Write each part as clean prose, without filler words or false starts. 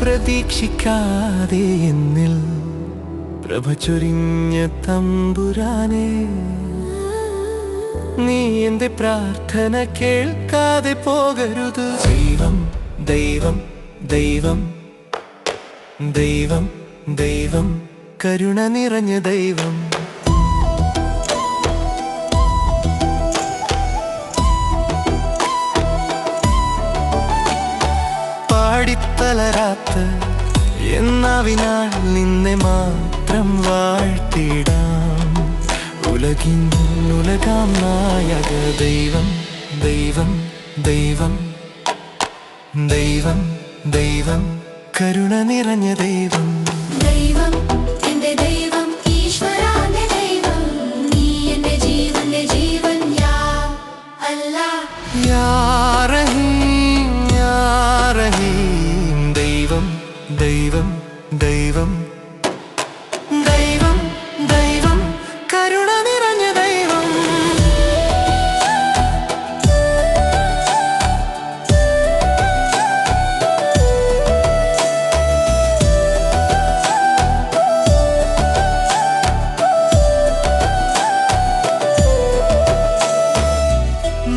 പ്രതീക്ഷിക്കാതെ എന്നിൽ പ്രഭ ചൊരിഞ്ഞ തമ്പുരാനെ, നീ എന്റെ പ്രാർത്ഥന കേൾക്കാതെ പോകരുത്. ദൈവം ദൈവം ദൈവം ദൈവം ദൈവം കരുണ നിറഞ്ഞ ദൈവം. പാടിത്തളരാത്ത എന്നാവിനാൽ നിന്നെ മാത്രം വാഴ്ത്തിടാം. ഉലകാം നായക ദൈവം ദൈവം ദൈവം ദൈവം ദൈവം കരുണ നിറഞ്ഞ ദൈവം. ദൈവം എന്റെ ദൈവം, ഈശ്വരന്റെ ദൈവം, നീ എന്റെ ജീവന്റെ ജീവൻ. യാ അല്ലാഹ് യാ റഹീം യാ റഹീം ദൈവം ദൈവം ദൈവം ദൈവം ദൈവം കരുണ നിറഞ്ഞ ദൈവം.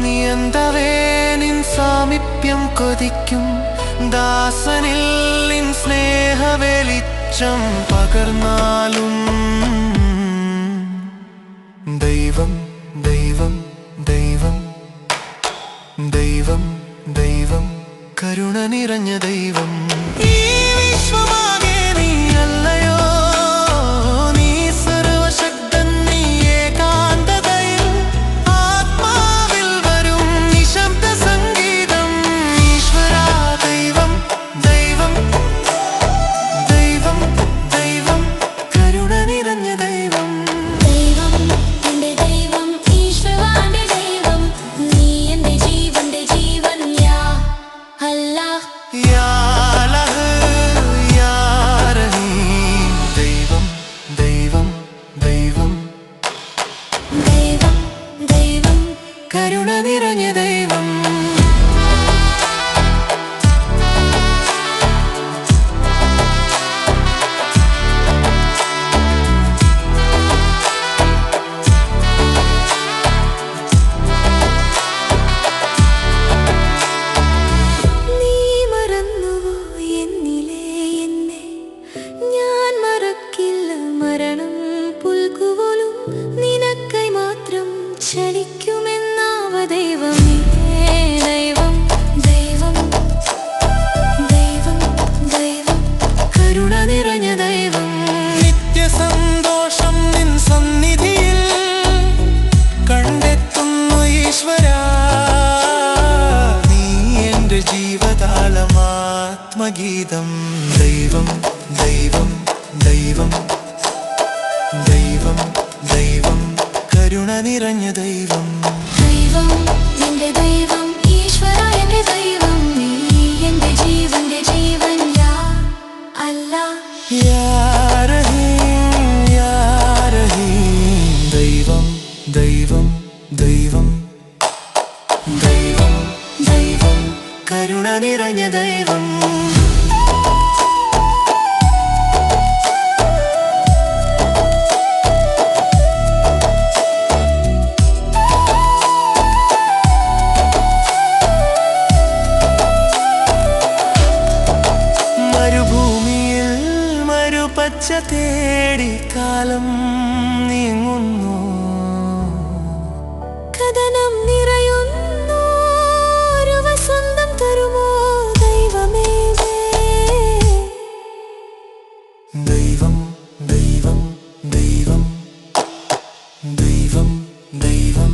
നീ എന്തവേ നിൻ സാമീപ്യം കൊതിക്കും ദാസനിൽ നിൻ സ്നേഹ വെളിച്ചം പകർന്നാലും ദൈവം ദൈവം ദൈവം ദൈവം ദൈവം കരുണ നിറഞ്ഞ ദൈവം. ഈ വിശ്വമാകെ നീയല്ലയോ, നീ സർവശക്തൻ, നീ ഏകാന്തതയിൽ ആത്മാവിൽ വരും നിശബ്ദ സംഗീതം. ഈശ്വരാ ദൈവം ദൈവം ദൈവം ദൈവം കരുണ നിറഞ്ഞ ദൈവം. ദൈവം എന്റെ ദൈവം, ഈശ്വരന്റെ ദൈവം, നീ എന്റെ ജീവന്റെ ജീവൻ. യാ അല്ലാഹ് യാ ലഹ് യാ റഹീം ദൈവം ദൈവം ദൈവം ദൈവം ദൈവം കരുണ നിറഞ്ഞ ദൈവം. നീ മറന്നുവോ എന്നിലെ എന്നെ, ഞാൻ മറക്കില്ല മരണം പുൽകുപോലും നിനക്കായി മാത്രം ചലിക്കുമെന്നാവ ദൈവമേ. ദൈവം ദൈവം ദൈവം ദൈവം കരുണ നിറഞ്ഞ ദൈവം. നിത്യസന്തോഷം നിൻ സന്നിധിയിൽ കണ്ടെത്തുന്നു ഈശ്വരാ, നീ എന്റെ ജീവതാളമാത്മഗീതം. ദൈവം ദൈവം ദൈവം ദൈവം ദൈവം കരുണ നിറഞ്ഞ ദൈവം. ദൈവം എന്റെ ദൈവം, ഈശ്വര എന്റെ ദൈവം, നീ എന്റെ ജീവന്റെ ജീവൻ. യാ അല്ലാഹ് യാ റഹീം യാ റഹീം ദൈവം ദൈവം ദൈവം ദൈവം ദൈവം കരുണ നിറഞ്ഞ ദൈവം. മരുഭൂമിയിൽ മരുപച്ച തേടി കാലം നീങ്ങുന്നു, കഥനം നിറയുന്നു, ഒരു വസന്തം തരുമോ ദൈവമേ. ദൈവം ദൈവം ദൈവം ദൈവം ദൈവം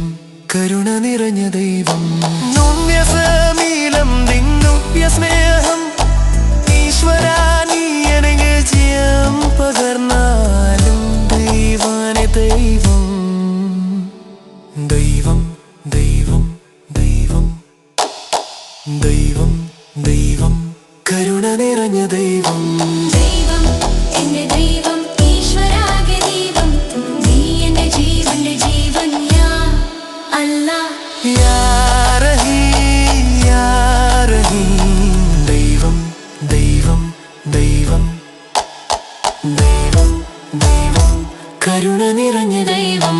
കരുണ നിറഞ്ഞ ദൈവം. നവ്യസമീലം നിന്നുവ്യ സ്നേഹം ഈശ്വരാ, നീ എനിക്ക് ജയം പകർന്നാലും ദൈവാനെ ദൈവം ദൈവം ദൈവം ദൈവം ദൈവം ദൈവം കരുണ നിറഞ്ഞ ദൈവം. ദൈവം എന്റെ ദൈവം, ഈശ്വരാകെ ദൈവം, നീ എന്റെ ജീവന്റെ ജീവൻ. യാ അല്ലാഹ് യാ റഹീം ദൈവം ദൈവം കരുണ നിറഞ്ഞ ദൈവം.